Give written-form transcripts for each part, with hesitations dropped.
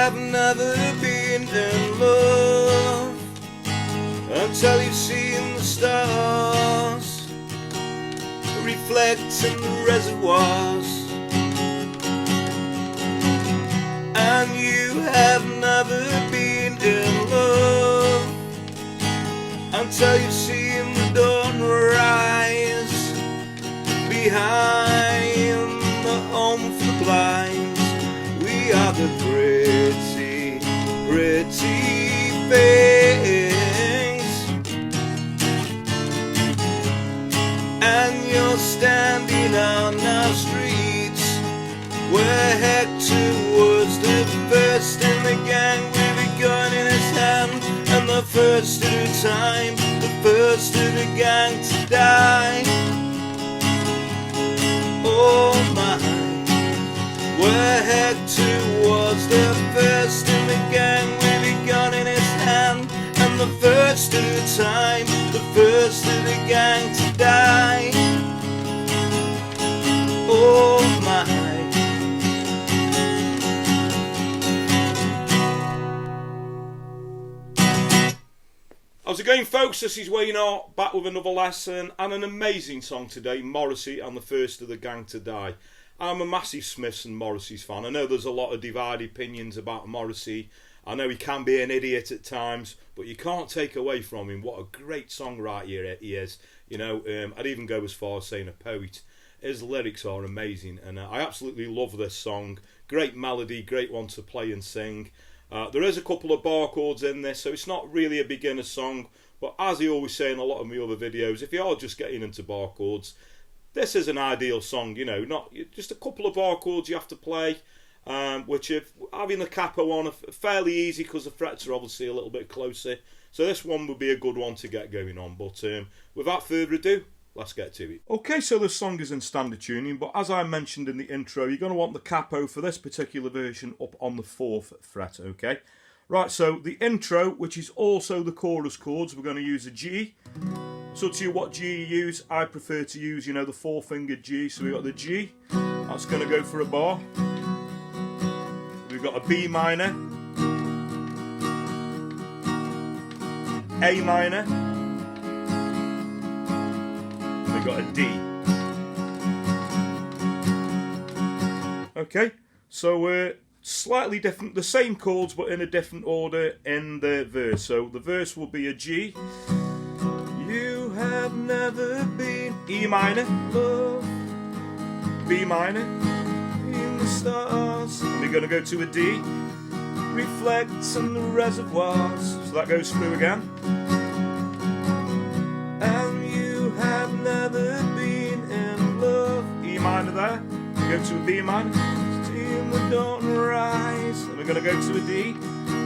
have never been in love until you've seen the stars reflect in the reservoirs. And you have never been in love until you've seen the dawn rise behind the home for the blind. We are the pretty, pretty things, and you're standing on our streets. We're headed towards the first in the gang with a gun in his hand, and the first at a time, the first of the gang to die. Oh my, we're headed towards the first in the gang with a gun in his hand, and the first at a time, the first of the gang to die. Oh my. How's it going, folks? This is Wayne Hart, back with another lesson and an amazing song today, Morrissey and the First of the Gang to Die. I'm a massive Smiths and Morrissey's fan. I know there's a lot of divided opinions about Morrissey. I know he can be an idiot at times, but you can't take away from him what a great songwriter he is. You know, I'd even go as far as saying a poet. His lyrics are amazing, and I absolutely love this song. Great melody, great one to play and sing. There is a couple of bar chords in this, so it's not really a beginner song, but as I always say in a lot of my other videos, if you are just getting into bar chords, this is an ideal song. You know, not just a couple of bar chords you have to play, which if having the capo on are fairly easy because the frets are obviously a little bit closer, so this one would be a good one to get going on. But without further ado, let's get to it. Okay, so the song is in standard tuning, but as I mentioned in the intro, you're going to want the capo for this particular version up on the 4th fret, okay? Right, so the intro, which is also the chorus chords, we're going to use a G. So to you what G you use, I prefer to use, you know, the 4-fingered G. So we've got the G, that's going to go for a bar. We've got a B minor, A minor, got a D. Okay, so we're slightly different, the same chords but in a different order in the verse. So the verse will be a G. You have never been E minor, love, B minor, in the stars. And we're going to go to a D. Reflects in the reservoirs. So that goes through again. Never been in love. E minor there. We go to a B minor. Seeing the dawn rise. And we're going to go to a D.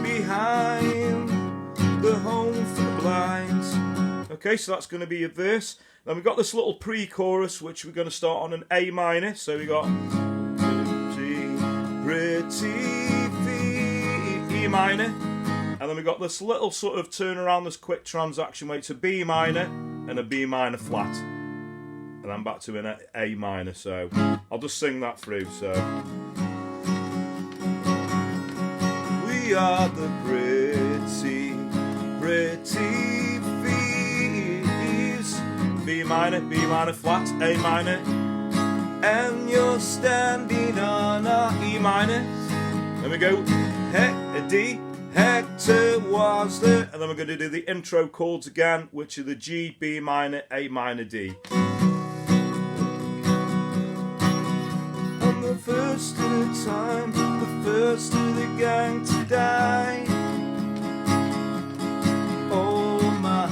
Behind the home for the blinds. Okay, so that's going to be a verse. Then we've got this little pre-chorus, which we're going to start on an A minor. So we got pretty E minor. And then we've got this little sort of turn around, this quick transaction where it's a B minor and a B minor flat. And then back to an A minor. So I'll just sing that through. So we are the pretty, pretty thieves. B minor flat, A minor. And you're standing on our E minor. Then we go, hey, a D. Hector was the, and then we're going to do the intro chords again, which are the G, B minor, A minor, D. On the first of the time, the first of the gang to die. Oh my,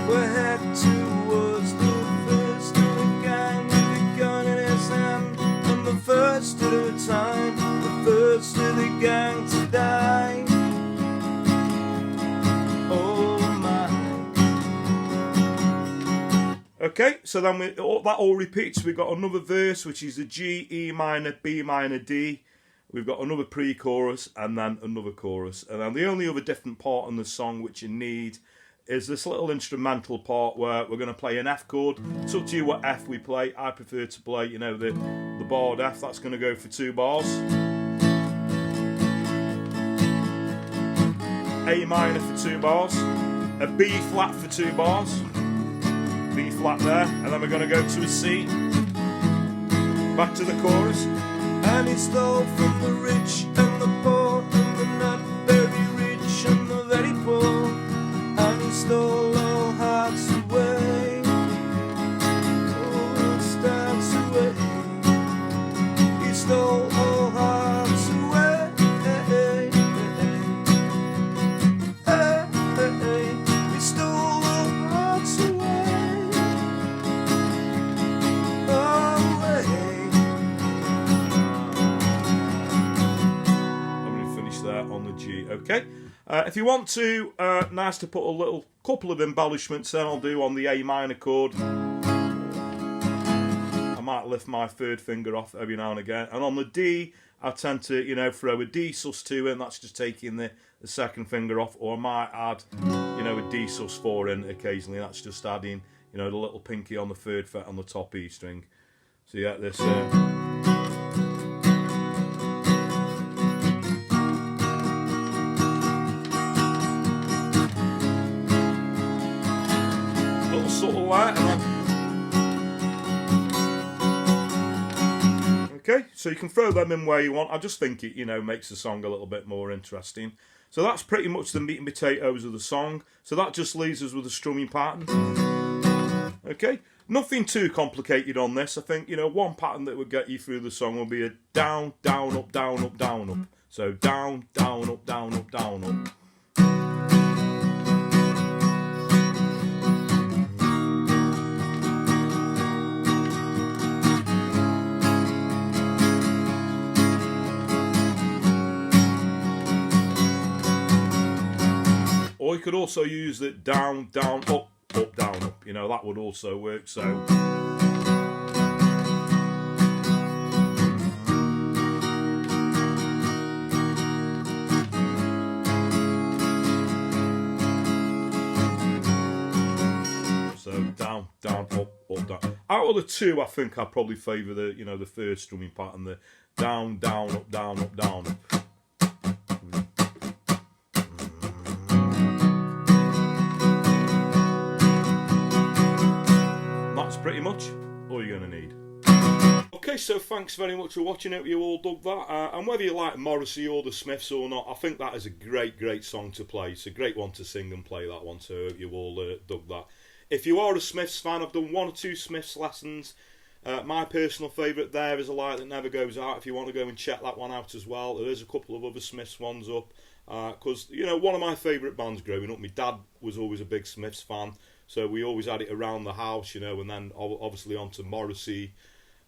we're headed towards the first of the gang with a gun in his hand. On the first of the time, the first of the gang to die. Oh my. Okay, so then that all repeats. We've got another verse, which is a G, E minor, B minor, D. We've got another pre-chorus and then another chorus. And then the only other different part in the song which you need is this little instrumental part where we're going to play an F chord. It's up to you what F we play. I prefer to play, you know, the barred F. That's going to go for 2 bars. A minor for 2 bars, a B flat for 2 bars, B flat there, and then we're going to go to a C, back to the chorus. And he stole from the rich and the poor, and the not very rich and the very poor, and he stole all hearts away, all stars away, he stole all hearts away. On the G, okay. If you want to, nice to put a little couple of embellishments, then I'll do on the A minor chord. I might lift my 3rd finger off every now and again, and on the D, I tend to, you know, throw a D sus2 in. That's just taking the 2nd finger off, or I might add, you know, a D sus4 in occasionally. That's just adding, you know, the little pinky on the 3rd fret on the top E string. So yeah, this. Subtle light, and then... Okay, so you can throw them in where you want. I just think it, you know, makes the song a little bit more interesting. So that's pretty much the meat and potatoes of the song. So that just leaves us with a strumming pattern. Okay, nothing too complicated on this. I think, you know, one pattern that would get you through the song will be a down, down, up, down, up, down, up. So down, down, up, down, up, down, up. Or you could also use the down, down, up, up, down, up. You know, that would also work. So down, down, up, down. Out of the two, I think I'd probably favour the, you know, the 3rd strumming pattern, the down, down, up, down, up, down, up. Pretty much all you're going to need. Okay, so thanks very much for watching. Hope you all dug that. And whether you like Morrissey or the Smiths or not, I think that is a great song to play. It's a great one to sing and play, that one. So I hope you all dug that. If you are a Smiths fan, I've done 1 or 2 Smiths lessons. My personal favourite there is A Light That Never Goes Out. If you want to go and check that one out as well, there is a couple of other Smiths ones up. Because, you know, one of my favourite bands growing up, my dad was always a big Smiths fan. So we always had it around the house, you know, and then obviously on to Morrissey.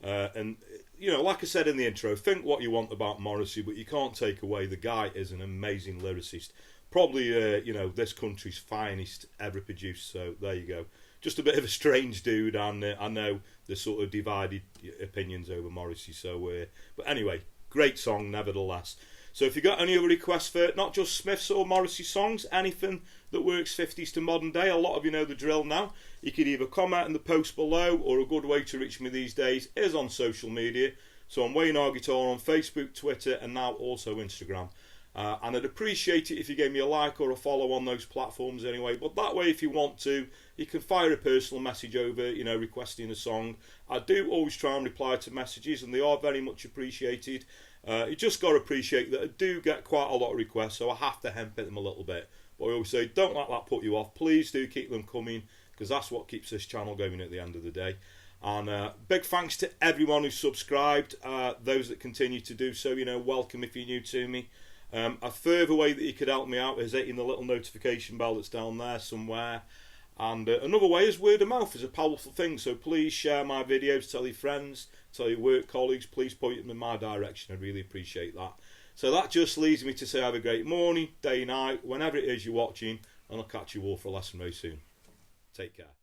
And, you know, like I said in the intro, think what you want about Morrissey, but you can't take away the guy is an amazing lyricist. Probably, you know, this country's finest ever produced. So there you go. Just a bit of a strange dude, and I know there's sort of divided opinions over Morrissey. So, but anyway, great song nevertheless. So if you've got any other requests for not just Smiths or Morrissey songs, anything that works 50s to modern day, a lot of you know the drill now. You could either comment in the post below, or a good way to reach me these days is on social media. So I'm Wayne R Guitar on Facebook, Twitter, and now also Instagram. And I'd appreciate it if you gave me a like or a follow on those platforms anyway. But that way, if you want to, you can fire a personal message over, you know, requesting a song. I do always try and reply to messages, and they are very much appreciated. You just got to appreciate that I do get quite a lot of requests, so I have to hem at them a little bit. But I always say, don't let that put you off. Please do keep them coming, because that's what keeps this channel going at the end of the day. And big thanks to everyone who's subscribed, those that continue to do so. You know, welcome if you're new to me. A further way that you could help me out is hitting the little notification bell that's down there somewhere. And another way is word of mouth is a powerful thing. So please share my videos, tell your friends, tell your work colleagues. Please point them in my direction. I really appreciate that. So that just leads me to say have a great morning, day, night, whenever it is you're watching. And I'll catch you all for a lesson very soon. Take care.